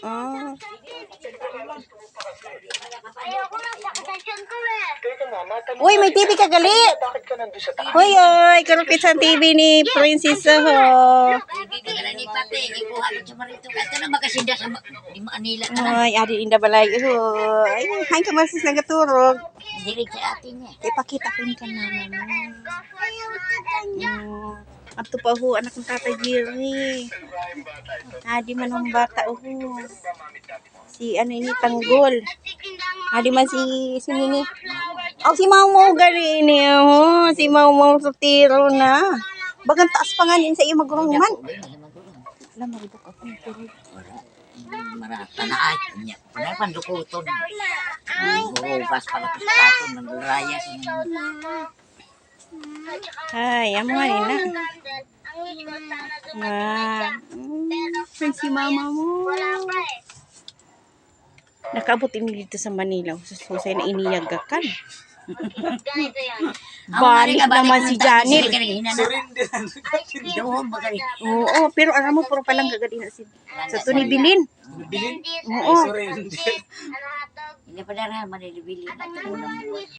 Ah. Ayoko na sa attention ko eh. Uy, may TV ka gali. Hoy, oy, karupit sa TV ni Princess ho. Bibigyan ni Pate, ikuha ko sa marito. Kahit na makasinda sa Manila ka na. Ay, adi inda balay. Ay, hay ka masis nagaturog. Dilig sa atin niya. Ipakita ko ni kanana mo. Ato pa ho, anak ng Tata Jerry. Adi man ang bata ho. Si ano ini Tanggol. Adi man si Nini. Oh, si Mamo gali ni ho. Si Mamo sa tiro na. Bagang taas pa nga din sa iyo magurong man. Alam mo ribok ako ng turog. Marata na ay. Wala pang dukuton. Bukas pala sa katon. Naglaraya siya. Ay, amo nga nina. Si mama mo. Nakaabot ini dito sa Manila. Susay na iniyagakan. Ganito yan. Balik naman si Janet. Doon ba ganit? Oo, pero alam mo, puro palang gagadi na si sa tunibilin. Oo. Ano hatog? Hindi pa darahan manilibili.